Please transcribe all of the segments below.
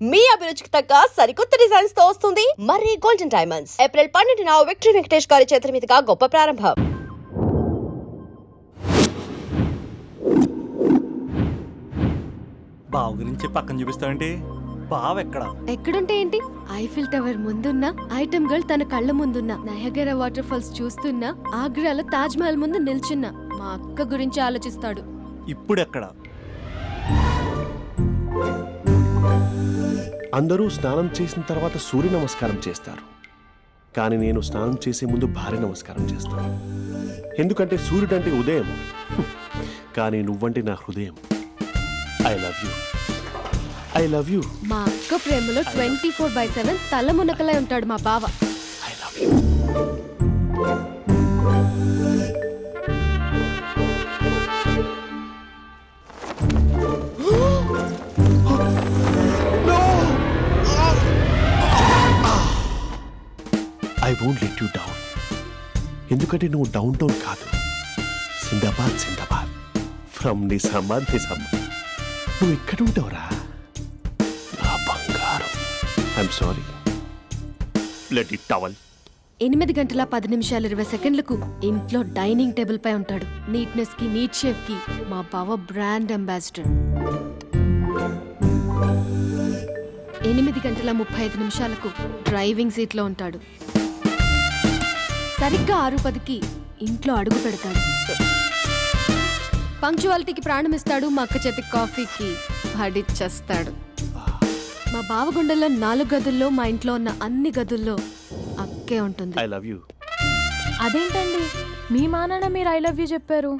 మీ అభిరుచికి తగ్గ సరికొత్త డిజైన్స్ తో వస్తుంది మర్రి గోల్డెన్ డైమండ్స్. ఏప్రిల్ 12న విక్టరీ వెంకటేష్ గారి చేతుల మీదుగా గొప్ప ప్రారంభం. బావ గురించి పక్కన చూపిస్తావేంటి? బావ ఎక్కడుంటే ఏంటి? ఐఫిల్ టవర్ ముందున్న ఐటమ్ గర్ల్ తన కళ్ళ ముందున్న నయగరా వాటర్ ఫాల్స్ చూస్తున్నా ఆగ్రాలో తాజ్ మహల్ ముందు నిల్చున్నా మా అక్క గురించి ఆలోచిస్తాడు. ఇప్పుడు ఎక్కడ? అందరూ స్నానం చేసిన తర్వాత సూర్య నమస్కారం చేస్తారు, కానీ నేను స్నానం చేసే ముందు భార్య నమస్కారం చేస్తాను. ఎందుకంటే సూర్యుడు అంటే ఉదయం, కానీ నువ్వంటే నా హృదయం. I love you, I love you. మా అక్క ప్రేమలో 24/7 తల మునకలై ఉంటాడు మా బావ. I love you. I won't let you down. ఎందుకంటే నువ్వు డౌన్ టౌన్ కాదు, జిందాబాద్ జిందాబాద్ ఫ్రమ్ నిజామాబాద్ నిజామాబాద్. నువ్వు ఇక్కడ ఉంటావురా నా బంగారం. I'm sorry, let it towel. 8:10:20 ఇంట్లో డైనింగ్ టేబుల్ పై ఉంటాడు. నీట్నెస్ కి నీట్ షేఫ్ కి మా బావ బ్రాండ్ అంబాసిడర్. 8:35 డ్రైవింగ్ సీట్ లో ఉంటాడు. సరిగ్గా 6:10 ఇంట్లో అడుగు పెడతాడు. పంక్చువాలిటీకి ప్రాణమిస్తాడు. మా అక్క చేతి కాఫీకి పడిచ్చేస్తాడు. మా బావ గుండెల్లో 4 గదుల్లో, మా ఇంట్లో ఉన్న అన్ని గదుల్లో అక్కే ఉంటుంది. I love you. అదేంటండి మీ మా నాన్న మీరు ఐ లవ్ యూ చెప్పారు,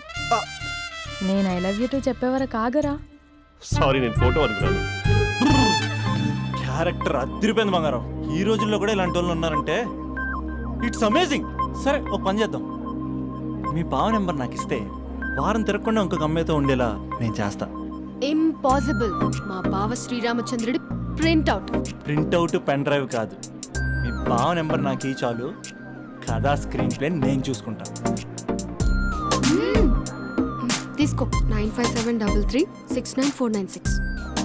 నేను ఐ లవ్ యూ టు చెప్పేవరకు ఆగరా? సారీ, నేను ఫోటో అనుకున్నాను. క్యారెక్టర్ అదిరిపోయింది బంగారం. ఈ రోజుల్లో కూడా ఇలాంటి వాళ్ళు ఉన్నారంటే ఇట్స్ అమేజింగ్. సరే, ఒక పని చేద్దాం. మీ బావ నెంబర్ నాకు ఇస్తే వారం తిరగకుండా ఇంకొక అమ్మాయితో ఉండేలా నేను చేస్తా. ఇంపాసిబుల్. మా బావ శ్రీరామచంద్రుడి ప్రింట్అవుట్. ప్రింట్అవుట్ పెన్ డ్రైవ్ కాదు, మీ బావ నెంబర్ నాకు ఈ చాలు. కథా స్క్రీన్ ప్లే నేను చూసుకుంటా. తీసుకో. 9573369496.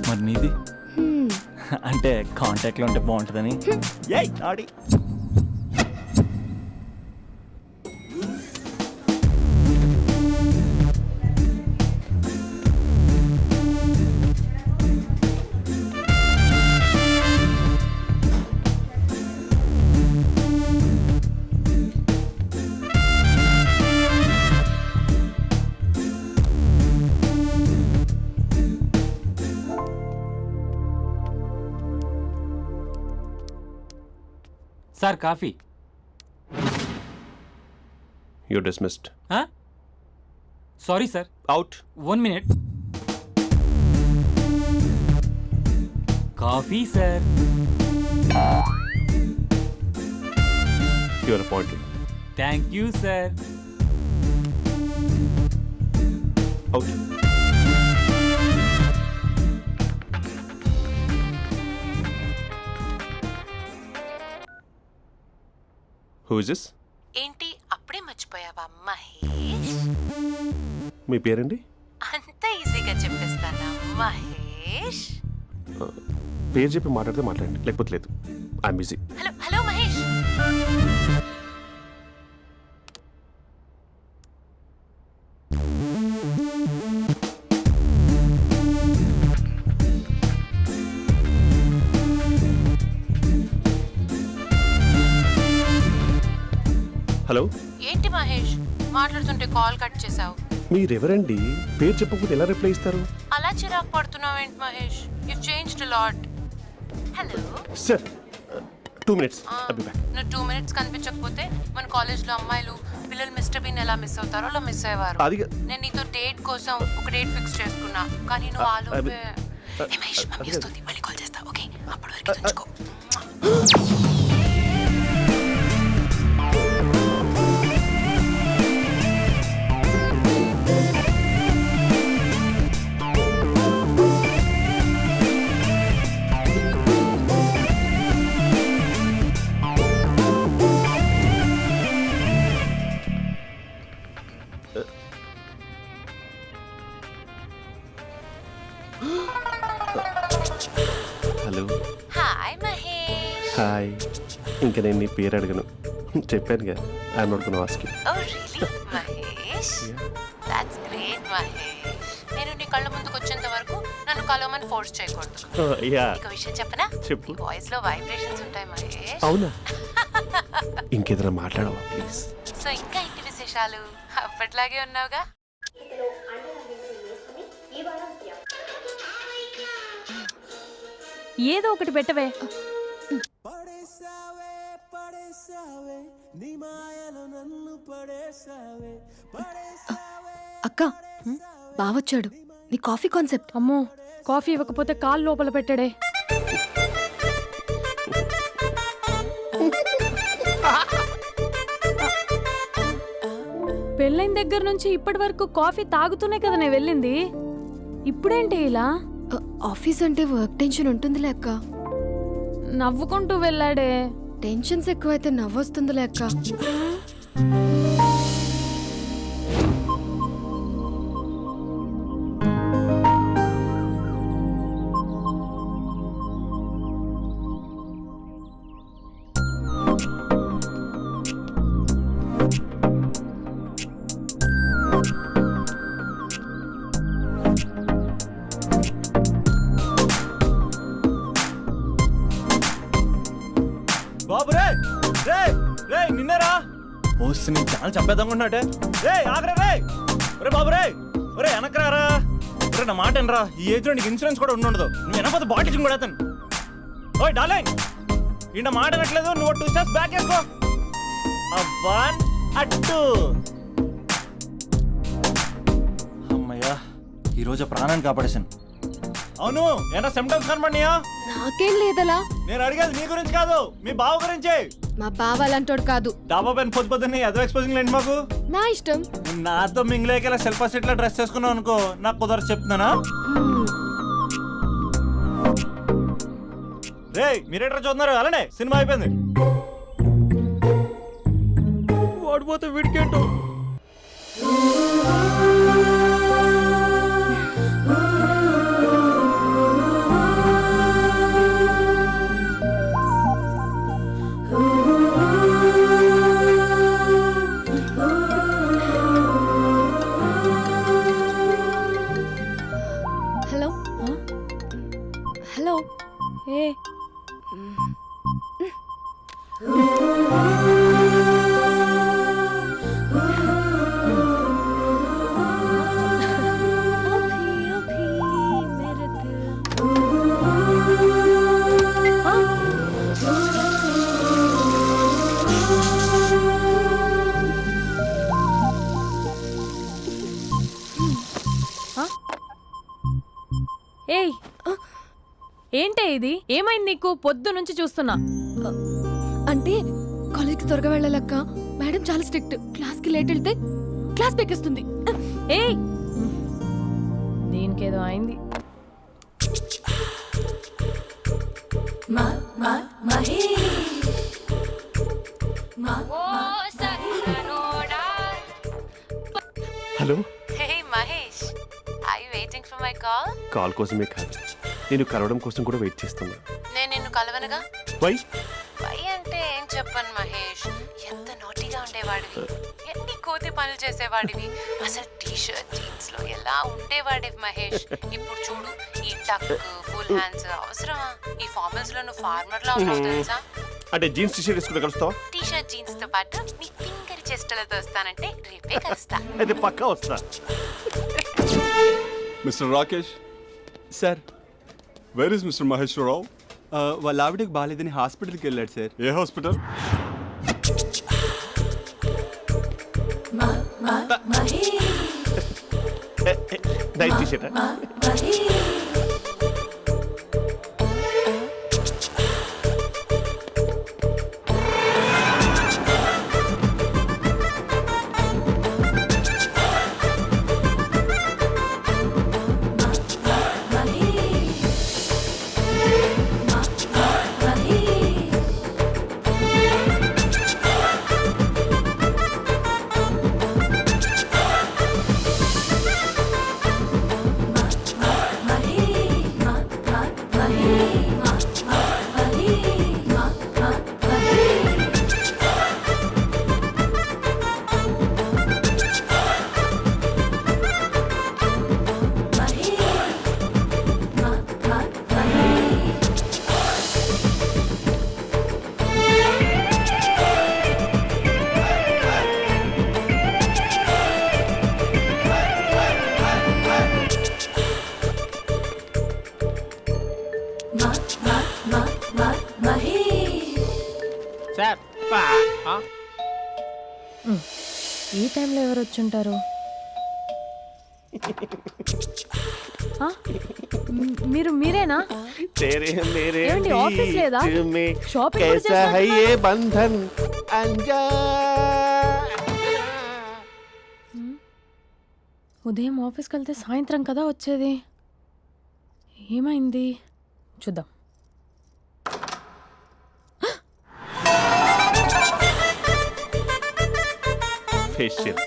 మరి నీది? అంటే కాంటాక్ట్లో ఉంటే బాగుంటుందని. ఏయ్ ఆడి sir coffee. You dismissed. Sorry sir. Out. 1 minute. Coffee sir. Your appointed. Thank you sir. Out. Who is this? ఏంటి అప్పుడే మర్చిపోయావా మహేష్? మీ పేరండి? అంత ఈజీగా చెప్పేస్తానా మహేష్? పేరు చెప్పి మాట్లాడితే మాట్లాడండి, లేకపోతే లేదు. I'm busy. Hello hello Mahesh. Hello. ఏంటి మహేష్ మాట్లాడుతుంటే కాల్ కట్ చేసావు? మీరెవరండి? పేరు చెప్పకపోతే ఎలా రిప్లై ఇస్తారు? అలా చిరాకు పడుతున్నావేంటి Mahesh? You changed lot. Hello sir, 2 minutes. I'll be back. నువ్వు 2 minutes కనిపించకపోతే మన కాలేజ్లో అమ్మాయిలు పిల్లలు మిస్టర్ బీన్ ఎలా మిస్ అవుతారో అలా మిస్ అయ్యేవారు. నేను నీతో డేట్ కోసం ఒక డేట్ ఫిక్స్ చేసుకున్నా, కానీ నువ్వు ఆలోపే. మహేష్ మమ్మీ వస్తుంది, మళ్ళీ కాల్ చేస్తా. ఓకే, అప్పటి వరకు తుంచుకో. హలో. హాయ్ మహేష్. హాయ్. ఇంకా నేను నీ పేరు అడగను, చెప్పానుగా. I'm not gonna ask you. Oh really Mahesh? That's great Mahesh. నేను నీ కళ్ళ ముందుకు వచ్చేంత వరకు నన్ను కలవమని ఫోర్స్ చేయకూడదు. యా, ఒక విషయం చెప్పనా? చెప్పు. వాయిస్ లో వైబ్రేషన్స్ ఉంటాయి మహేష్. అవునా? ఇంకేదైనా మాట్లాడవా ప్లీజ్? సో ఇంకా ఇంటి విశేషాలు అప్పట్లాగే ఉన్నావుగా? ఏదో ఒకటి పెట్టవే. అక్క బావొచ్చాడు. నీ కాఫీ కాన్సెప్ట్. అమ్మో, కాఫీ ఇవ్వకపోతే కాలు లోపల పెట్టాడే. పెళ్ళైన దగ్గర నుంచి ఇప్పటి వరకు కాఫీ తాగుతూనే కదా నేను వెళ్ళింది. ఇప్పుడేంటి ఇలా? ఆఫీస్ అంటే వర్క్ టెన్షన్ ఉంటుందిలే అక్క. నవ్వుకుంటూ వెళ్ళాడే. టెన్షన్స్ ఎక్కువైతే నవ్వొస్తుందిలే అక్క. బాబు రే రే రే నిన్నేరా పోస్ట్ నీ ఛానల్ చంపేద్దామన్నట్టే. రే ఆగరా రే. ఒరే బాబు రే, ఒరే వెనకరారా. ఒరే నా మాట అనరా, ఈ ఏజ్ లో నీకు ఇన్సూరెన్స్ కూడా ఉండదు. నువ్వు వెనకపోతే బాటిల్ కూడా అతను. ఓయ్ డార్లింగ్, ఈ నా మాట అనట్లేదు. నువ్వు 2 స్టెప్స్ బ్యాక్ వేసుకో. అబ్బా అట్టు. అమ్మయ్యా, ఈరోజు ప్రాణాన్ని కాపాడేశాను. అవును, ఏనా సిమ్టమ్స్ కనబడినాయా? నాకేం లేదలా. నేను అడిగేది నీ గురించి కాదు, మీ బావ గురించి. మా బావ అలాంటోడు కాదు. డాబా పైన పొద్దు పొద్దున్నే ఎదో ఎక్స్పోజింగ్ లేండి మాకు. నా ఇష్టం. నాతో మింగిలేక సెల్ఫ్ అసిట్ డ్రెస్ చేసుకున్నావు అనుకో, నాకు కుదరదు చెప్తున్నానా? రే మీరేట్రా చూస్తున్నారు? అలానే సినిమా అయిపోయింది. వాడిపోతే వీడికేంటో. Hello hello. ఏ ఏయ్, ఏంటే ఇది? ఏమైంది నీకు? పొద్దు నుంచి చూస్తున్నా. అంటే కాలేజ్కి త్వరగా వెళ్ళాలక్క. మేడం చాలా స్ట్రిక్ట్. క్లాస్కి లేట్ వెళ్తే క్లాస్ పెక్కిస్తుంది. ఏయ్, దీనికేదో అయింది. Hello. Hey Mahesh, I waiting for my call. Call కోసమే కాదు, నేను కలవడం కోసం కూడా వెయిట్ చేస్తున్నా. నేను నిన్ను కలవనుగా. వై? వై అంటే ఏం చెప్పను మహేష్. ఎంత నోటీగా ఉండేవాడివి, ఎన్ని కోతి పనులు చేసేవాడివి. అసలు టీ షర్ట్ జీన్స్ లో ఎలా ఉండేవాడివి మహేష్. ఇప్పుడు చూడు, ఈ టక్ ఫుల్ హ్యాండ్స్ అవసరమా? ఈ ఫార్మల్స్ లో నువ్వు ఫార్మర్ లా ఉన్నావు తెలుసా? అంటే జీన్స్ టీ షర్ట్ వేసుకుంటే కలుస్తావా? టీ షర్ట్ జీన్స్ తో పాటు నీ ఫింగర్ చెస్టలతో వస్తానంటే రేపే కలుస్తా. అయితే పక్కా వస్తా. Mister Rakesh, sir where is mister Maheshwararao? వాళ్ళ ఆవిడకి బాగాలేదని హాస్పిటల్కి వెళ్ళాడు సార్. ఏ hospital? Night T shirt. Sir ఈ టైంలో ఎవరు వచ్చుంటారు? ఆ? మీరేనా? तेरे मेरे ఏమండి, ఆఫీస్ లేదా? बीच में షాపింగ్ కూడా कैसा है చేసినట్టున్నారు? ये बंधन अंजा ఉదయం ఆఫీస్కి వెళ్తే సాయంత్రం కదా వచ్చేది. ఏమైంది చూద్దాం. फेशियल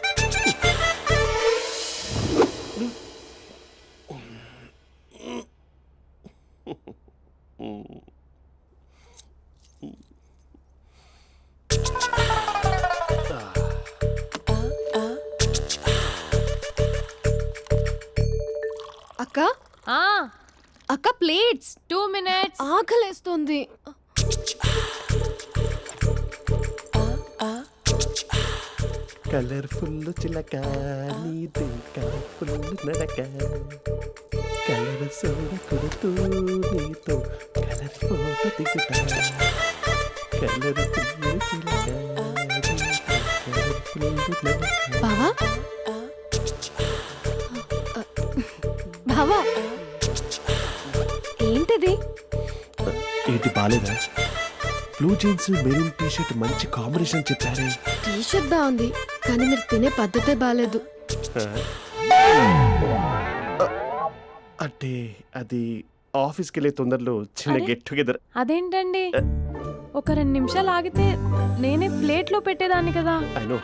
అక్క ఆ, అక్క ప్లేట్స్ 2 minutes. ఆకలేస్తుంది. కలర్ఫుల్ చిలక నీదే కలర్ఫుల్ నడక కలర్ సోడ కొడుతూ నీతో కలర్ ఫోటో దిగుతా కలర్ఫుల్ చిలక కలర్ఫుల్ నడక బావా బావా ఏంటిది? ఏంటి బాలేదా? Blue jeans maroon T shirt మంచి కాంబినేషన్ చెప్పారే. టీ షర్ట్ బాగుంది కానీ మీరు తినే పద్ధతే బాగాలేదు. అంటే అది ఆఫీస్కి వెళ్ళే తొందరలో చిన్న అరే? Get together. అదేంటండి, ఒక 2 నిమిషాలు ఆగితే నేనే ప్లేట్లో పెట్టేదాన్ని కదా. I know,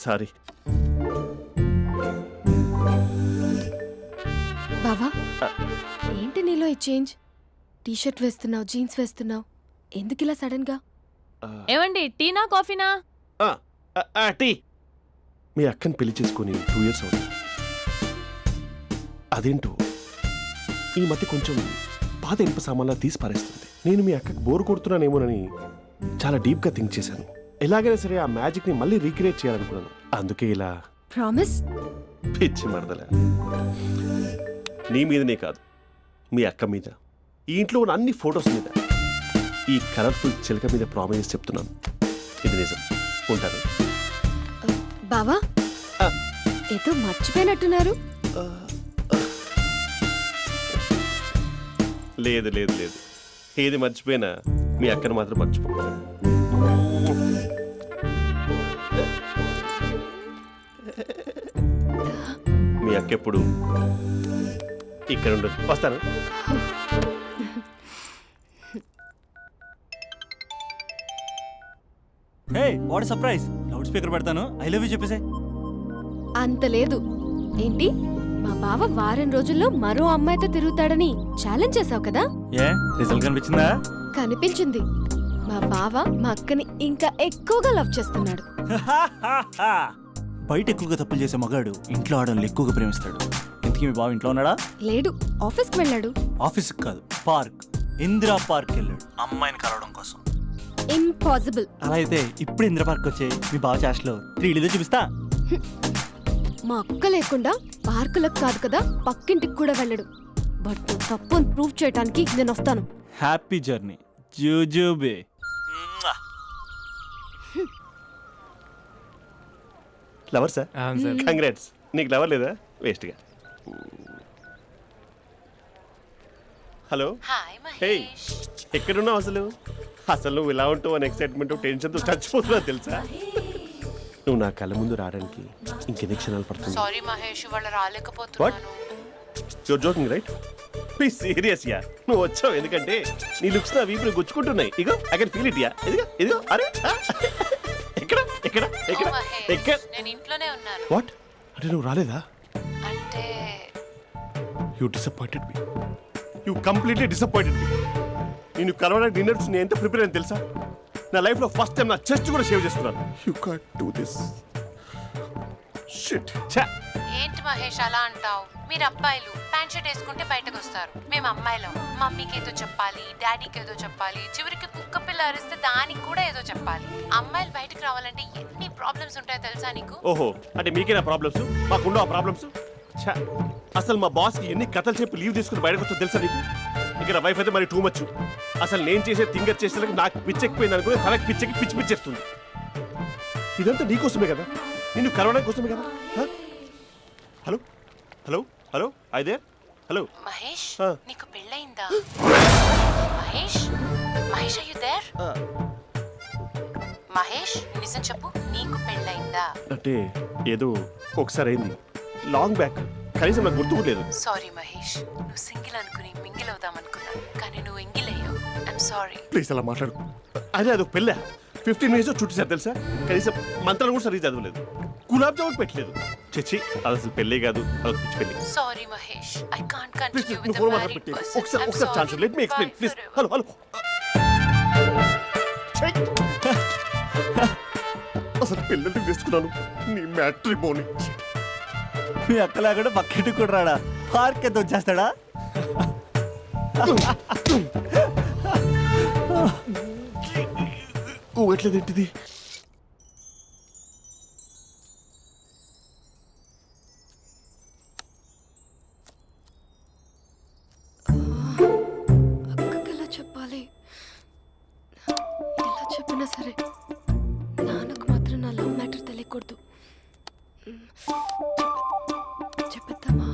sorry. బావా ఏంటి నీలో ఈ చేంజ్? టీ షర్ట్ వేస్తున్నావు, జీన్స్ వేస్తున్నావు, ఎందుకు ఇలా సడన్ గా? ఏమండి, టీనా కాఫీనా? టీ. మీ అక్కని పెళ్లి చేసుకొని 2 years అవుతుంది. అదేంటో ఈ మధ్య కొంచెం పాత ఇనుప సామాన్లా తీసి పారేస్తుంది. నేను మీ అక్కకి బోరు కొడుతున్నానేమోనని చాలా డీప్గా థింక్ చేశాను. ఎలాగైనా సరే ఆ మ్యాజిక్ని మళ్ళీ రీక్రియేట్ చేయాలనుకున్నాను. అందుకే ఇలా ప్రామిస్? పిచ్చి మరదల. నీ మీదనే కాదు, మీ అక్క మీద, ఈ ఇంట్లో ఉన్న అన్ని ఫొటోస్ మీద, ఈ కలర్ఫుల్ చిలక మీద ప్రామిస్ చెప్తున్నాను. ఇది నిజం. ఉంటాను. బావా ఆ. ఏదో మర్చిపోయినట్టున్నారు. లేదు లేదు లేదు, ఏది మర్చిపోయినా మీ అక్కను మాత్రం మర్చిపో. మీ అక్క ఎప్పుడు ఇక్కడ ఉండదు. వస్తాను. Hey what surprise. Loud speaker పెడతాను, ఐ లవ్ యూ చెప్పేసే. అంత లేదు. ఏంటి, మా బావ వారం రోజుల్లో మరో అమ్మాయితో తిరుగుతాడని ఛాలెంజ్ చేసావు కదా? ఏ రిజల్ట్ కనిపించిందా? కనిపించింది. మా బావ మా అక్కని ఇంకా ఎక్కువగా లవ్ చేస్తున్నాడు. బయట ఎక్కువగా తప్పులు చేసే మగాడు ఇంట్లో ఆడవాళ్ళు ఎక్కువగా ప్రేమిస్తాడు. ఇంతకీ మీ బావ ఇంట్లో ఉన్నాడా? లేడు, ఆఫీస్కి వెళ్ళాడు. ఆఫీస్కి కాదు, పార్క్, ఇందిరా పార్క్ వెళ్ళాడు అమ్మాయిని కలవడం కోసం. ఇంపాసిబుల్. అలా అయితే ఇప్పుడు ఇందిరా పార్క్ వచ్చే మీ బావ చాష్లో 3Dలో చూపిస్తా. మా అక్క లేకుండా పార్కులకు కాదు కదా పక్కింటికి కూడా వెళ్ళడు. బట్ నువ్వు తప్పు ప్రూవ్ చేయడానికి నేను వస్తాను. హ్యాపీ జర్నీ జూజూబే. Lover sir, congrats. నీకు లవర్ లేదా? వేస్ట్గా. హలో. Hi hey, Mahesh. ఎక్కడున్నావు అసలు? అసలు నువ్వు ఇలా ఉంటావు అని ఎక్సైట్మెంట్ టెన్షన్తో చచ్చిపోతున్నావు తెలుసా? నువ్వు నా కళ్ళ ముందు రావడానికి ఇంకెన్ని క్షణాలు పడుతుంది? సారీ మహేష్, వాళ్ళు రాలేకపోతున్నాను. Your joking right? Please serious yeah. నువ్వు వచ్చావు ఎందుకంటే నీ లుక్స్ నా వీపుని గుచ్చుకుంటున్నాయి. ఇగో I can feel it yeah. ఇదిగో ఇదిగో. అరే ఎక్కడ ఎక్కడ ఎక్కడ ఓ మహేష్, ఎక్కడ? నేను ఇంట్లోనే ఉన్నాను. వాట్ అంటే నువ్వు రాలేదా? అంటే you disappointed me. You completely disappointed me. నేను కలవడానికి డిన్నర్స్ నేను ఎంత ప్రిపేర్ అని తెలుసా? నా లైఫ్లో ఫస్ట్ టైం నా చెస్ట్ కూడా షేవ్ చేస్తున్నాను. You can't do this. Shit. ఛా. ఏంటి మహేష్ అలా అంటావు? మీరు అబ్బాయిలు ప్యాంట్ షర్ట్ వేసుకుంటే బయటకు వస్తారు. మేము అమ్మాయిలం, మమ్మీకి ఏదో చెప్పాలి, డాడీకి ఏదో చెప్పాలి, చివరికి కుక్క పిల్ల అరిస్తే దానికి కూడా ఏదో చెప్పాలి. అమ్మాయిలు బయటకు రావాలంటే ఎన్ని ప్రాబ్లమ్స్ ఉంటాయో తెలుసా నీకు? ఓహో, అంటే మీకేనా ప్రాబ్లమ్స్? మాకుండా ఆ ప్రాబ్లమ్స్? ఛా. అసలు మా బాస్కి ఎన్ని కథలు చెప్పి లీవ్ తీసుకుని బయటకు వచ్చో తెలుసా నీకు? ఇక నా వైఫ్ అయితే మరి టూ మచ్. అసలు నేను చేసే థింగర్ చేసేందుకు నాకు పిచ్చెక్కిపోయింది అనుకుని తనకి పిచ్చెక్కి పిచ్చి పిచ్చేస్తుంది. ఇదంతా నీకోసమే కదా, నిన్ను కరోనా కోసమే కదా. హ? హలో హలో హలో అయితే హలో మహేష్ ఆ. నీకు పెళ్ళయిందా? Mahesh Mahesh are you there? మహేష్ నిజం చెప్పు, నీకు పెళ్ళయిందా? అంటే ఏదో ఒకసారి అయింది, లాంగ్ బ్యాక్, కనీసం నాకు గుర్తు కూడా లేదు. సారీ మహేష్, నువ్వు సింగిల్ అనుకుని మింగిల్ అవుదాం అనుకున్నా, కానీ నువ్వు ఎంగిల్ అయ్యావు. I'm sorry. ప్లీజ్ అలా మాట్లాడు. అదే అదొక పెళ్ళా, 15 మినిట్స్ చుట్టేసారు తెలుసా. కనీసం మంత్రాలు కూడా సరిగ్గా చదవలేదు, గులాబ్ జామున్ పెట్టలేదు. చచ్చి అది అసలు పెళ్ళే కాదు, అదొక పిచ్చి పెళ్ళి. Sorry Mahesh, I can't please continue నువ్వు విత్ ఫోన్ ద మాత్రం మ్యారీడ్ పెట్టి పర్సన్. ఒకసారి chance let me explain please. Hello hello అసలు పెళ్ళంటే తీసుకున్నాను నీ మ్యాట్రిమోని. మీ అక్కలాగా పక్కింటి కూడా రాడా, పార్క్ ఎంత వచ్చేస్తాడా? ఎట్లేదేంటిది? అక్కకి ఎలా చెప్పాలి? ఎలా చెప్పినా సరే నాన్నకు మాత్రం నా లవ్ మ్యాటర్ తెలియకూడదు. చెప్పేద్దామా?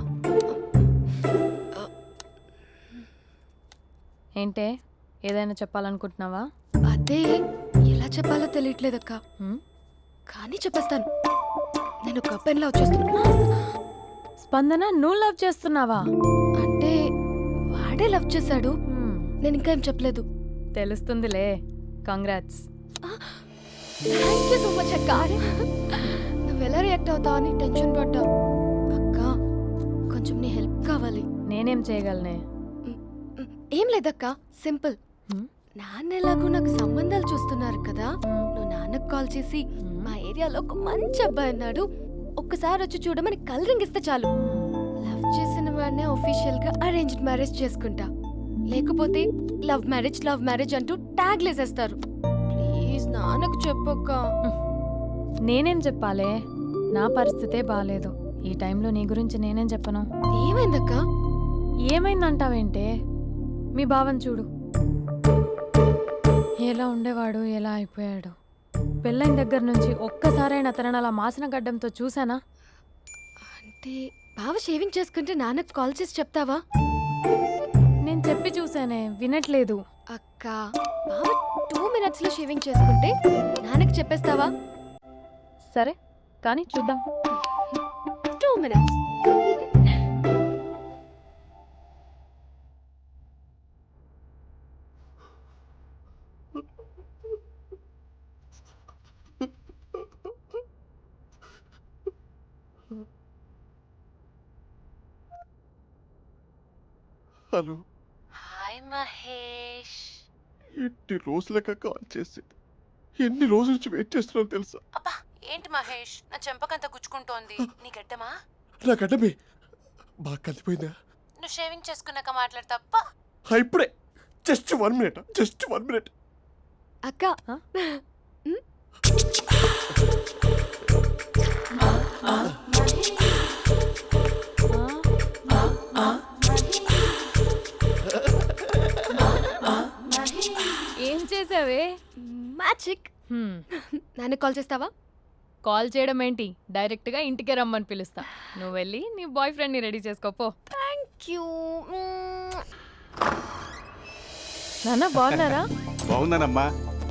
ఏంటే ఏదైనా చెప్పాలనుకుంటున్నావా? అదే ఎలా చెప్పాలో తెలియట్లేదక్క, హ్మ్? కానీ చెప్పేస్తాను. నేను ఒక అబ్బాయిలా వచ్చేస్తున్నా. స్పందన నువ్వు లవ్ చేస్తున్నావా? అంటే వాడే లవ్ చేశాడు, హ్మ్, నేను ఇంకా ఏం చెప్పలేదు. తెలుస్తుందిలే. Congrats. Thank you so much అక్క. నువ్వు ఎలా రియాక్ట్ అవుతావు అని టెన్షన్ పడ్డా. అక్క కొంచెం నీ హెల్ప్ కావాలి. నేనేం చేయగలనే? ఏం లేదక్క, సింపుల్. హ్మ్? నాన్న ఎలాగో నాకు సంబంధాలు చూస్తున్నారు కదా, నువ్వు నాన్నకు కాల్ చేసి మా ఏరియాలో ఒక మంచి అబ్బాయి అన్నాడు, ఒక్కసారి వచ్చి చూడమని కలరింగ్ ఇస్తే చాలు. లవ్ చేసిన వాడినే ఒఫీషియల్ గా అరేంజ్డ్ మ్యారేజ్ చేసుకుంటా. లేకపోతే లవ్ మ్యారేజ్ అంటూ ట్యాగ్ లేసేస్తారు. ప్లీజ్ నాన్నకు చెప్పక్క. నేనేం చెప్పాలే? నా పరిస్థితే బాగాలేదు. ఈ టైంలో నీ గురించి నేనేం చెప్పను? ఏమైందక్క? ఏమైందంటావేంటే? మీ భావం చూడు, ఎలా ఉండేవాడు, ఎలా అయిపోయాడు. పెళ్ళైన దగ్గర నుంచి ఒక్కసారైనా తనని అలా మాసిన గడ్డంతో చూసానా? అంటే బావ షేవింగ్ చేసుకుంటే నాన్నకు కాల్ చేసి చెప్తావా? నేను చెప్పి చూసానే, వినట్లేదు. అక్క బావ 2 minutes లో షేవింగ్ చేసుకుంటే నాన్నకు చెప్పేస్తావా? సరే కానీ చూద్దాం. 2 minutes. Hello, hi Mahesh. ఎన్ని రోజులక కాల్ చేసి ఎన్ని రోజుల నుంచి వెయిట్ చేస్తున్నాను తెలుసా? అబ్బా ఏంటి మహేష్, నా చెంపకంత గుచ్చుకుంటోంది. నీ గడ్డమా? నా గడ్డమే బాగా కలిపోయిందా? నువ్వు షేవింగ్ చేసుకున్నాక మాట్లాడతాప్పా. ఇప్పుడే జస్ట్ 1 minute. అక్క ఏం చేసావే? మ్యాజిక్. నాన్నకు కాల్ చేస్తావా? కాల్ చేయడం ఏంటి, డైరెక్ట్గా ఇంటికే రమ్మని పిలుస్తా. నువ్వు వెళ్ళి నీ బాయ్ ఫ్రెండ్ని రెడీ చేసుకోపో. Thank you. నాన్న బాగున్నారా? బాగున్నానమ్మా.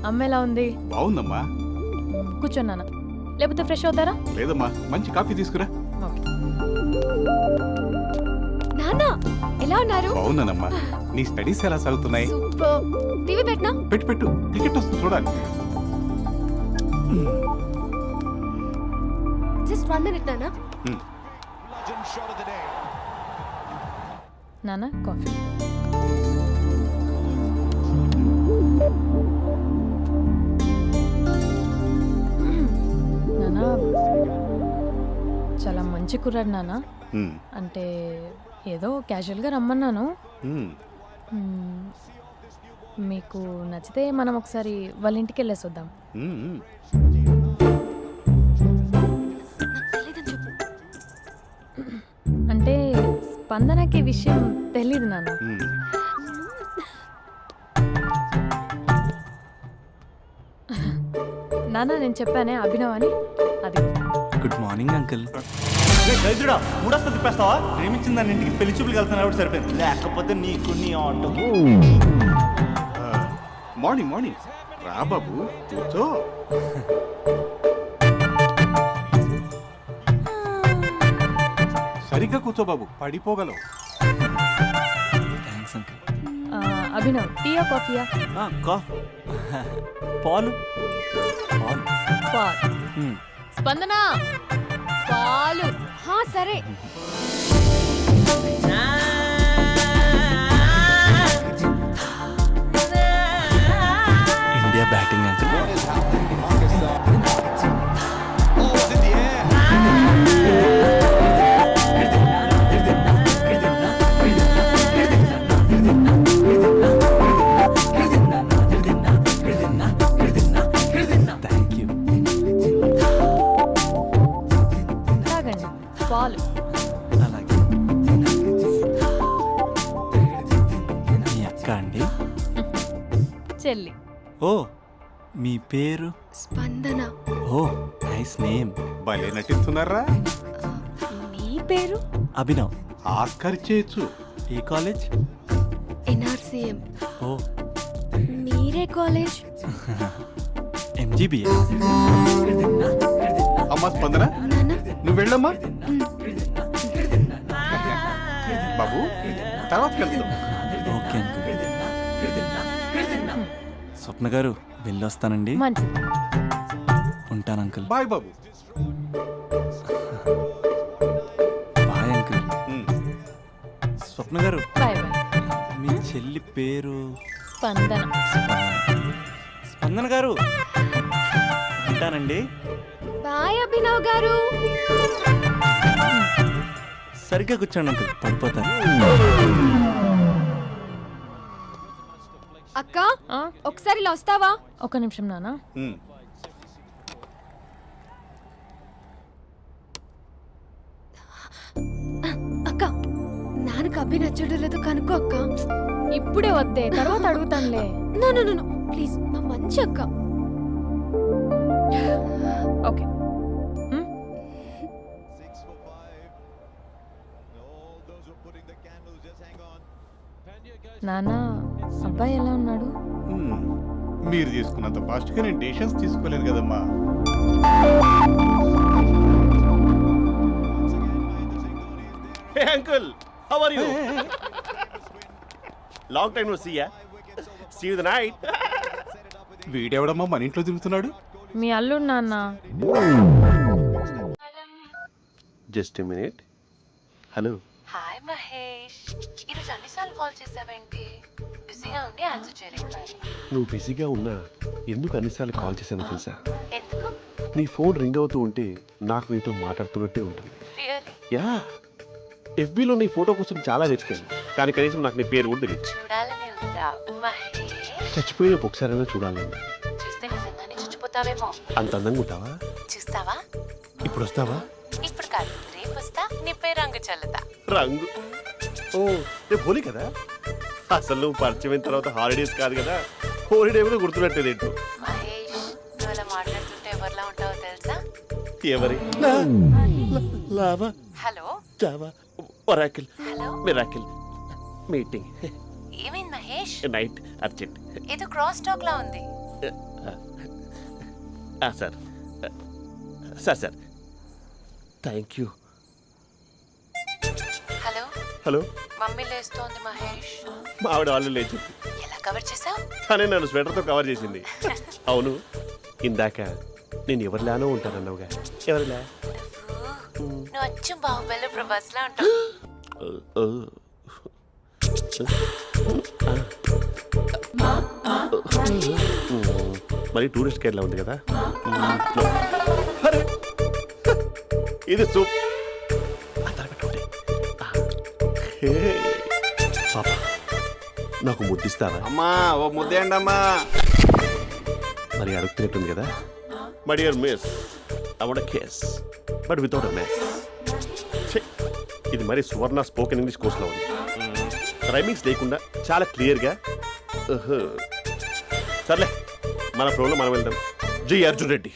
అమ్మ ఎలా ఉంది? బాగుందమ్మా. కూర్చోన్నానా, లేకపోతే ఫ్రెష్ అవుతారా? లేదమ్మా, మంచి కాఫీ తీసుకురా. ఓకే. నాన్న ఎలా ఉన్నారు? బాగున్నానమ్మా. నీ స్టడీస్ ఎలా సాగుతున్నాయి? సూపర్. టీవీ పెట్టనా? పెట్టు టికెట్ వస్తుంది చూడాలి. జస్ట్ 1 minute నాన్న. నాన్న కాఫీ. నాన్న చాలా మంచి కుర్రాడు నాన్న. అంటే ఏదో క్యాజువల్గా రమ్మన్నాను. మ్మ్. మీకు నచ్చితే మనం ఒకసారి వాళ్ళ ఇంటికి వెళ్ళేసి వద్దాం. నాకు తెలీదని చెప్పు. అంటే స్పందనకి విషయం తెలీదు నాన్న. నాన్న నేను చెప్పానే అభినవ్ అని అది గుడ్ మార్నింగ్ అంకుల్. దరిద్రుడా మూడొస్తా తిప్పేస్తావా? ప్రేమించిన దాని ఇంటికి పెళ్లి చూపులు వెళ్తున్నా కాబట్టి సరిపోయింది, లేకపోతే నీకు నీ ఆటోకి. మార్నింగ్ మార్నింగ్ రా బాబు కూర్చో. సరిగ్గా కూర్చో బాబు, పడిపోగలవు. Thanks uncle. అభినవ్ టీయా కాఫీయా? పాలు పాలు. పాల్. స్పందన పాలు. సరే. India batting uncle. Thank you. తాగండి పాలు. అలాగే. మీ అక్క అండి? చెల్లి. ఓ, మీ పేరు? స్పందన. ఓ, నైస్ నేమ్. భలే నటిస్తున్నారా? నీ పేరు? అభినవ్. ఆస్కర్ చేయొచ్చు. ఏ కాలేజ్? ఎన్ఆర్సీఎం. ఓ, మీరే కాలేజ్? ఎంజీబీఏ. అమ్మా స్పందన నాన్న. నువ్వు వెళ్ళమ్మా. బాబు తర్వాత వెళ్తాం. Okay uncle. స్వప్న గారు వెళ్ళొస్తానండి. మంచిది. ఉంటాను అంకుల్. బాయ్ బాబు. Bye uncle. ఉమ్. స్వప్న గారు, బాయ్ బాయ్. మీ చెల్లి పేరు? స్పందన. స్పందన గారు, ఉంటానండి. బాయ్ అభినవ్ గారు. సరిగ్గా కూర్చోండి అంకుల్, పడిపోతాను. అక్క ఒకసారి ఇలా వస్తావా? ఒక నిమిషం నాన్న. ఉమ్. అక్క నాన్నకు అభి నచ్చడం లేదో కనుక్కో అక్క. ఇప్పుడే వద్దే, తర్వాత అడుగుతానులే. నో ప్లీజ్, నా మంచి అక్క. ఓకే. నాన్న అబ్బాయి ఎలా ఉన్నాడు? ఉమ్. మీరు తీసుకున్నంత ఫాస్ట్గా నేను డెసిషన్స్ తీసుకోలేను కదమ్మా. Hey uncle, how are you? Long time no see ya. See you the night. వీడెవడమ్మా మన ఇంట్లో తిరుగుతున్నాడు? మీ అల్లుడు నాన్న. Just a minute. Hello. Hi Mahesh, ఈరోజు అన్నిసార్లు కాల్ చేసావేంటి? బిజీగా ఉండి ఆన్సర్ చేయలేదు. నువ్వు బిజీగా ఉన్నా ఎందుకు అన్నిసార్లు కాల్ చేశానో తెలుసా? ఎందుకు? నీ ఫోన్ రింగ్ అవుతూ ఉంటే నాకు నీతో మాట్లాడుతున్నట్టే ఉంటుంది. రియల్లీ? యా, ఎఫ్బీలో నీ ఫోటో కోసం చాలా వెతికాను, కానీ కనీసం నాకు నీ పేరు కూడా తెలియదు. చూడాలని ఉందా మహేష్? చచ్చిపోయిన ఒకసారైనా చూడాలని. చూస్తే నిజంగానే చచ్చిపోతావేమో. అంత అందంగా ఉంటావా? చూస్తావా? ఇప్పుడు వస్తావా? ఇప్పుడు కాదు, రేపు వస్తా, నీపై రంగు చల్లుతా. రంగు? ఓ, రేపు హోలీ కదా. అసలు నువ్వు పరిచయం అయిన తర్వాత హాలిడేస్ కాదు కదా, హోలిడే కూడా గుర్తున్నట్టేది ఏంటో. మహేష్, నువ్వు అలా మాట్లాడుతుంటే ఎవరిలా ఉంటావో తెలుసా? ఎవరి? Lava, hello Java, Oracle, hello, miracle, meeting, ఏమైంది మహేష్? Night, urgent. ఏదో క్రాస్ టాక్ లా ఉంది. Sir sir sir thank you. Hello, hello, mummy లేస్తోంది మహేష్. మా ఆవిడ వాళ్ళు లేచి ఎలా కవర్ చేసావు? తనే నన్ను స్వెటర్తో కవర్ చేసింది. అవును, ఇందాక నేను ఎవరిలానో ఉంటానన్నావుగా, ఎవరిలా? నువ్వు అచ్చం బాహుబలి ప్రభాస్ లా ఉంటావు. మరి టూరిస్ట్ గైడ్లా ఉంది కదా. అరే, ఇది సూప్. పాపా, నాకు ముద్దిస్తావా? అమ్మా ఓ ముద్దేయండి అమ్మా. మరి అడుగుతున్నట్టుంది కదా. My dear miss, I want kiss but without a mess. ఇది మరి సువర్ణ స్పోకెన్ ఇంగ్లీష్ కోర్సులో ఉంది. రైమింగ్స్ లేకుండా చాలా క్లియర్గా. సర్లే, మన ఫ్లోలో మనం వెళ్దాం. జై Arjun Reddy.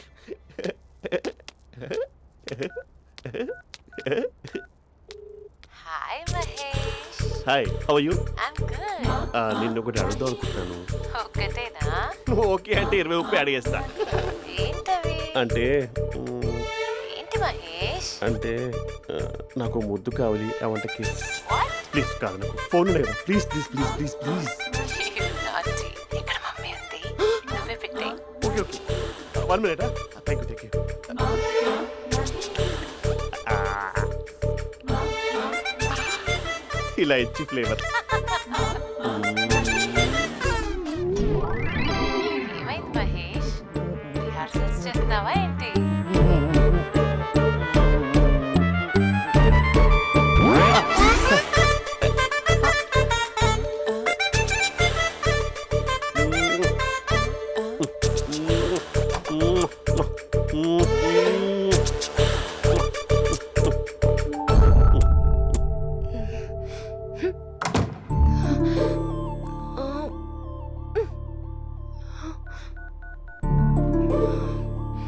Hi Mahesh. Hi, how are you? I'm good. నిన్ను ఒకటి అడుగుదాం అనుకుంటున్నాను. ఒక్కటేనా? నువ్వు ఓకే అంటే 20 రూపాయలు అడిగేస్తా. ఏంటవి? అంటే ఏంటి మహేష్? అంటే నాకు ముద్దు కావాలి. అవంటకి What? ప్లీజ్ కాదు, నాకు ఫోన్ లేదు. Please please please please please. You naughty. ఇక్కడ మమ్మీ ఉంది, నువ్వే పెట్టే. Okay okay, 1 minute. Thank you. ఇలా ఇచ్చి ఫ్లేవర్. ఏమైంది మహేష్? రిహార్సల్స్ చేస్తున్నావా ఏంటి?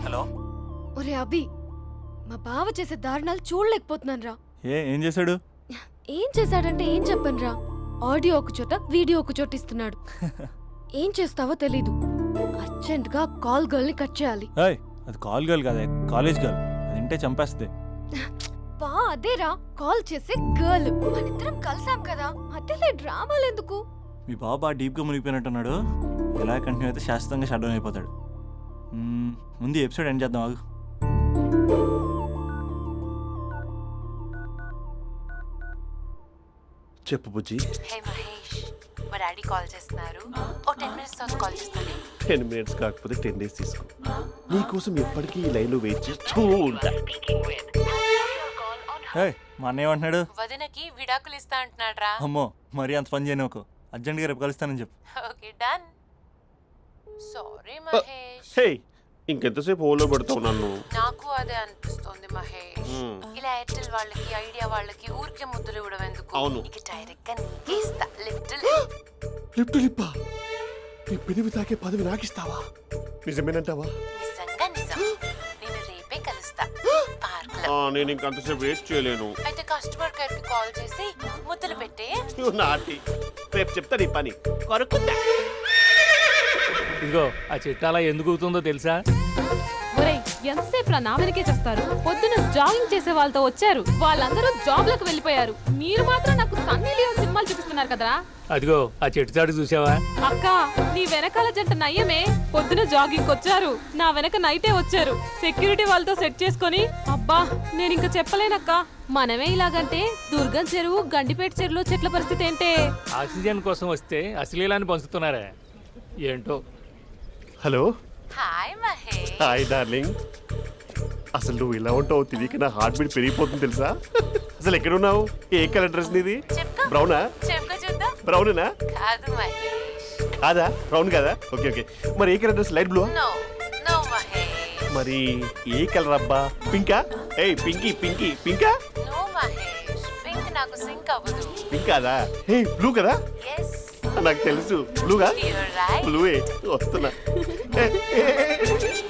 హలో. ఒరే అభి, మా బావ చేసే దారుణాలు చూడలేకపోతున్నాను రా. ఏం చేశాడు? ఏం చేశాడంటే ఏం చెప్పనురా, ఆడియో ఒక చోట వీడియో ఒక చోట ఇస్తున్నాడు. ఏం చేస్తావో తెలీదు. అర్జెంట్ గా కాల్ గర్ల్ ని కట్ చేయాలి. ఏయ్, అది కాల్ గర్ల్ కాదే, కాలేజ్ గర్ల్. అది వింటే చంపేస్తుంది. బా అదేరా, కాల్ చేసే గర్ల్. మనిద్దరం కలిసాం కదా, మధ్యలో డ్రామాలు ఎందుకు? మీ బాబా డీప్గా మునిగిపోయినట్టున్నాడు. ఎలా కంటిన్యూ అయితే శాశ్వతంగా షట్ డౌన్ అయిపోతాడు. ముందు ఎపిసోడ్ ఎండ్ చేద్దాం, ఆగు. చెప్పు బుజ్జి. హే మహేష్, మా డాడీ కాల్ చేస్తున్నారు. ఓ 10 minutes తర్వాత కాల్ చేస్తాను. 10 minutes కాకపోతే 10 days తీసుకో. నీకోసం ఎప్పటికీ ఈ లైన్లో వెయిట్ చేస్తూ ఉంటా. ఏయ్, మా అన్నయ్య ఏమంటున్నాడు? వదినకి విడాకులు ఇస్తా అంటున్నాడు రా. అమ్మో, మరీ అంత పని చేయను. అర్జెంట్గా రేపు కలుస్తానని చెప్పు. Okay done. సారీ మహేష్. హే, ఇంకెంతసేపు హోల్లో పెడతావు నన్ను? నాకు అదే అనిపిస్తుంది మహేష్. ఇలా ఎయిర్టెల్ వాళ్ళకి, ఐడియా వాళ్ళకి ఊరికే ముద్దులు ఇవ్వడం ఎందుకు? అవును. ఇక డైరెక్ట్ గా నీకే ఇస్తా. లిప్టు లిప్పా, నీ పెదవి తాకే పదవి నాకిస్తావా? నిజమేనంటావా? నిజంగా నిజం. నేను రేపే కలుస్తా పార్క్ లో. నేను ఇంకంతసేపు వెయిట్ చేయలేను. అయితే కస్టమర్ కేర్ కి కాల్ చేసి ముద్దులు పెట్టే. నాటి రేపు చెప్తా నీ పని. కొరుకుంటా. ఇదిగో ఆ చిట్టాలా ఎందుకు అవుతుందో తెలుసా? ఒరేయ్, ఎంతసేపు నా వెనకే చేస్తారు? పొద్దున జాగింగ్ చేసే వాళ్ళతో వచ్చారు, వాళ్ళందరూ జాబ్లకు వెళ్ళిపోయారు. మీరు మాత్రం నాకు సన్నీ లియోన్ సినిమాలు చూపిస్తున్నారు కదరా. అదిగో ఆ చెట్టు చాటు చూసావా? అక్క, నీ వెనకాల జంట నయ్యమే. పొద్దున జాగింగ్ వచ్చారు, నా వెనక నైటే వచ్చారు. సెక్యూరిటీ వాళ్ళతో సెట్ చేసుకొని, అబ్బా నేను ఇంకా చెప్పలేనక్క. మనమే ఇలాగంటే దుర్గం చెరువు, గండిపేట చెరువులో చెట్ల పరిస్థితి ఏంటే? ఆక్సిజన్ కోసం వస్తే అశ్లీలాన్ని పంచుతున్నారా ఏంటో. Hello. Hi Mahesh. Hi darling. అసలు నువ్వు ఇలా ఉంటావు తెలియక నా హార్ట్ బీట్ పెరిగిపోతుంది తెలుసా? అసలు ఎక్కడున్నావు? ఏ కలర్ డ్రెస్ నీది? చెప్పుకో. బ్రౌనా? చెప్పుకో చూద్దాం. బ్రౌనేనా? కాదు మహేష్. కాదా? బ్రౌన్ కదా? Okay okay. మరి ఏ colour dress? Light blue? No no Mahesh. మరి ఏ కలర్ అబ్బా? పింకా? ఏయ్ పింకీ పింకీ పింకా? నో మహేష్, పింక్ నాకు సింక్ అవ్వదు. పింక్ కాదా? ఏ బ్లూ కదా? ఎస్, నాకు తెలుసు. బ్లూగా? You're right. బ్లూవే వస్తున్నా.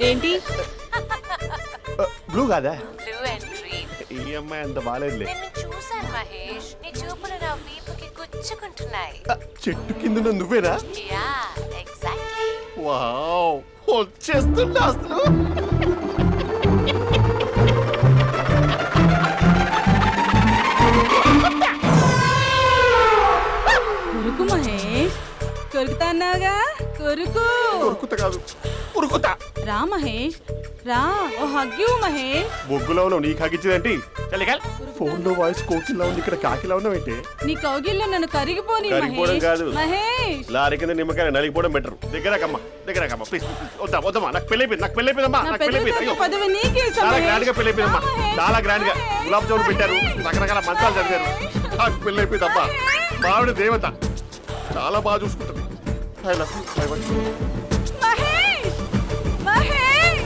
ఏంటి? బ్లూ కాదా? Blue and green. ఈ అమ్మాయి అంత బాగాలేదులే. నేను చూసాను మహేష్, నీ చూపులు నా వీపుకి గుచ్చుకుంటున్నాయి. చెట్టు కింద నువ్వేనా? Yeah exactly. వావ్, వచ్చేస్తున్నా అసలు. కొరుకు మహేష్, కొరుకుతాన్నావుగా, కొరుకు. ఉరుకుతా కాదు, ఉరుకుతా. రా మహేష్, రా. ఓ హగ్గు మహేష్. బొగ్గులో ఉన్నావు, నీకు హగిచ్చేదేంటి? ఫోన్ లో వాయిస్ కోకిలా ఉంది, ఇక్కడ కాకిలా ఉన్నావేంటి? నీ కౌగిల్లో నన్ను కరిగిపోని కరిగిపోవడం మహేష్. కాదు. మహేష్, లారీ కింద నిమ్మకాయ నలిగిపోవడం బెటర్. దగ్గరకమ్మా, ప్లీజ్. వద్దా వద్దమ్మా, నాకు పెళ్ళైపోయిందమ్మా, నా నాకు పెద్ద పెళ్ళైపోయింది. అయ్యో, పదవి నీకే ఇస్తా చాలా మహేష్. గ్రాండ్ గా పెళ్ళైపోయిందమ్మా, రా మహేష్, చాలా గ్రాండ్ గా. రా మహేష్. గులాబ్ జామున్ పెట్టారు, రకరకాల మంచాలు చదివారు. నాకు పెళ్ళైపోయిందమ్మా. మావిడ దేవత, చాలా బాగా చూసుకుంటుంది. I love you. I want you. Mahesh, Mahesh.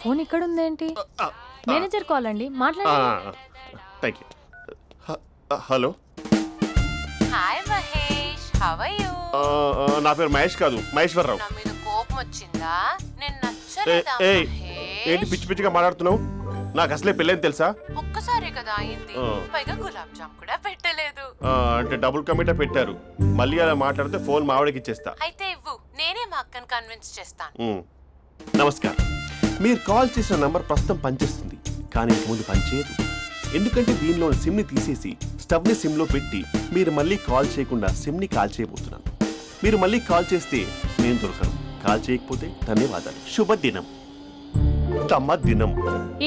Phone ఇక్కడ ఉందేంటి? మేనేజర్ కాల్ అండి, మాట్లాడండి. Thank you. Hello. Hi Mahesh, how are you? నా పేరు మహేష్ కాదు, మహేశ్వరరావు. నా మీద కోపం వచ్చిందా? నేను నచ్చలేదా ఏంటి మహేష్? పిచ్చి పిచ్చిగా మాట్లాడుతున్నావు? నాకు అసలే పెళ్ళని తెలుసా? ఒక్కసారి కదా అయింది, పైగా గులాబ్ జామ్ కూడా పెట్టలేదు. అంటే డబుల్ కమిటా పెట్టారు. మళ్ళీ అలా మాట్లాడితే ఫోన్ మావిడకి ఇచ్చేస్తా. అయితే ఇవ్వు, నేనే మా అక్కని కన్విన్స్ చేస్తాను. నమస్కారం. మీరు కాల్ చేసిన నంబర్ ప్రస్తుతం పనిచేస్తుంది, కానీ ఇంక ముందు పనిచేయదు. ఎందుకంటే దీనిలో సిమ్ని తీసేసి స్టవ్ని సిమ్లో పెట్టి మీరు మళ్ళీ కాల్ చేయకుండా సిమ్ని కాల్ చేయబోతున్నాను. మీరు మళ్ళీ కాల్ చేస్తే నేను దొరకను, కాల్ చేయకపోతే ధన్యవాదాలు. శుభదినం. తమ దినం.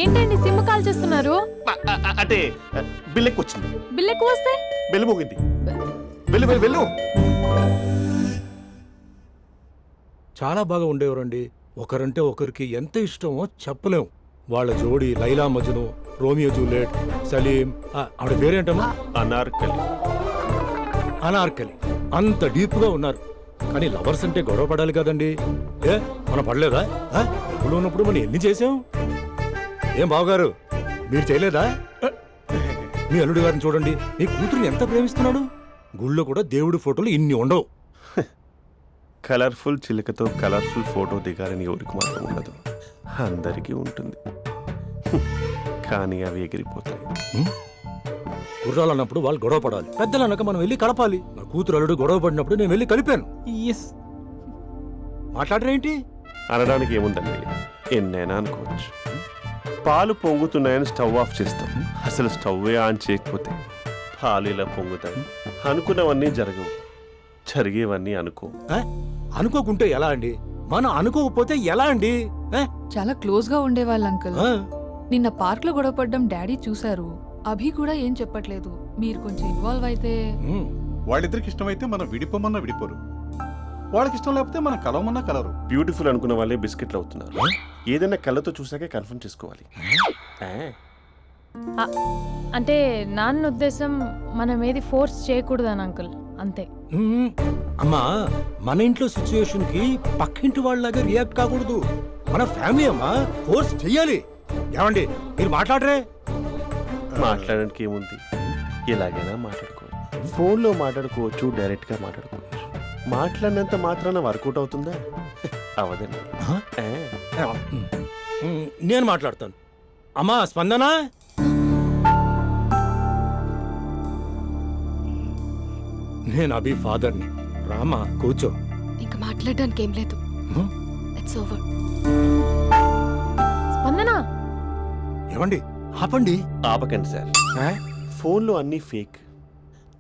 ఏంటండి సిమ్ కాల్ చేస్తున్నారు? అంటే బిల్ ఎక్కువ వచ్చింది. బిల్ ఎక్కువ వస్తే బెల్లు మోగింది. వెళ్ళు వెళ్ళు వెళ్ళు. చాలా బాగా ఉండేవారండి. ఒకరంటే ఒకరికి ఎంత ఇష్టమో చెప్పలేం. వాళ్ళ జోడి లైలా మజ్ను, రోమియో జూలియట్, సలీం, ఆవిడ పేరేంటమ్మా? అనార్కలి. అనార్కలి. అంత డీప్ గా ఉన్నారు. కానీ లవర్స్ అంటే గొడవ పడాలి కదండి. మనం పడలేదా? డబ్బులు ఉన్నప్పుడు మనం ఎన్ని చేసాం? ఏం బావగారు, మీరు చేయలేదా? మీ అల్లుడి గారిని చూడండి, మీ కూతురుని ఎంత ప్రేమిస్తున్నాడు. గుళ్ళో కూడా దేవుడి ఫోటోలు ఇన్ని ఉండవు. కలర్ఫుల్ చిలుకతో కలర్ఫుల్ ఫోటో దిగాలని ఎవరికి మాత్రం ఉండదు, అందరికీ ఉంటుంది. కానీ అవి ఎగిరిపోతాయి. గుర్రాలు అన్నప్పుడు వాళ్ళు గొడవ పడాలి, పెద్దలు అన్నాక మనం వెళ్ళి కలపాలి. నా కూతురు అల్లుడు గొడవ పడినప్పుడు నేను వెళ్ళి కలిపాను. మాట్లాడరేంటి? అనడానికి ఏముందండి, ఎన్నైనా అనుకోవచ్చు. పాలు పొంగుతున్నాయని స్టవ్ ఆఫ్ చేస్తాం, అసలు స్టవ్వే ఆన్ చేయకపోతే పాలు ఇలా పొంగుతాయి. అనుకున్నవన్నీ జరగవు, జరిగేవన్నీ అనుకో. అనుకోకుంటే ఎలా అండి? మనం అనుకోకపోతే ఎలా అండి? చాలా క్లోజ్ గా ఉండేవాళ్ళు అంకుల్. నిన్న పార్క్ లో గొడవపడ్డం డాడీ చూశారు. అభి కూడా ఏం చెప్పట్లేదు. మీరు కొంచెం ఇన్వాల్వ్ అయితే. వాళ్ళిద్దరికి ఇష్టమైతే మనం విడిపోమన్నా విడిపోరు, వాళ్ళకి ఇష్టం లేకపోతే మనం కలవమన్నా కలరు. బ్యూటిఫుల్ అనుకున్న వాళ్ళే బిస్కెట్లు అవుతున్నారు. ఏదైనా కళ్ళతో చూసాకే కన్ఫర్మ్ చేసుకోవాలి. అంటే నాన్న ఉద్దేశం మనం ఏది ఫోర్స్ చేయకూడదని అంకుల్, అంతే. అమ్మా, మన ఇంట్లో సిచ్యుయేషన్ కి పక్కింటి వాళ్ళలాగా రియాక్ట్ కాకూడదు. మన ఫ్యామిలీ అమ్మా, ఫోర్స్ చెయ్యాలి. ఏమండి మీరు మాట్లాడరే? మాట్లాడడానికి ఏముంది, ఎలాగైనా మాట్లాడుకోవచ్చు. ఫోన్లో మాట్లాడుకోవచ్చు, డైరెక్ట్గా మాట్లాడుకోవచ్చు. మాట్లాడినంత మాత్రాన వర్కౌట్ అవుతుందా? అవదండి. నేను మాట్లాడతాను. అమ్మా స్పందన, నేను అభి ఫాదర్ని. రామా కూర్చో. ఇంకా మాట్లాడడానికి ఏం లేదు. It's over. స్పందన, ఏమండి ఆపండి. ఆపకండి సార్. ఫోన్లో అన్నీ ఫేక్,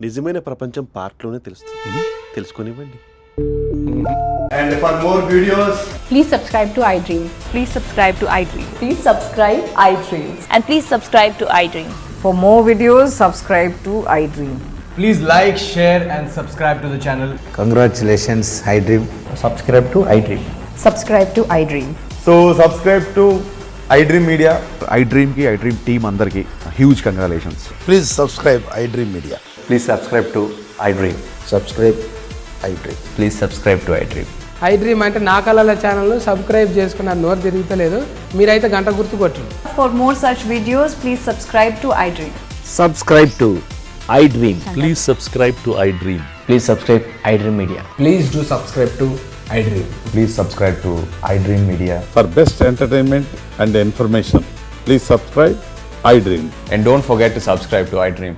నిజమైన ప్రపంచం పార్ట్లోనే తెలుస్తుంది. తెలుసుకొనివ్వండి. And for more videos, Please subscribe to iDream. Please subscribe to iDream. Please subscribe iDream. And please subscribe to iDream. For more videos, subscribe to iDream. Please like, share and subscribe to the channel. Congratulations, iDream. Subscribe to iDream. Subscribe to iDream. So subscribe to iDream Media. iDream ki iDream team andarki huge congratulations. please subscribe iDream Media. Please subscribe to iDream. Subscribe iDream. Please subscribe to iDream. iDream అంటే నా కళల channel subscribe చేసుకున్న నోరు తిరుగుతలేదు. మీరైతే గంట గుర్తు కొట్టండి. For more such videos, please subscribe to iDream. Subscribe to iDream. Please subscribe to iDream. Please subscribe iDream Media. Please do subscribe to iDream. Please subscribe to iDream Media. For best entertainment and information, please subscribe iDream. And don't forget to subscribe to iDream.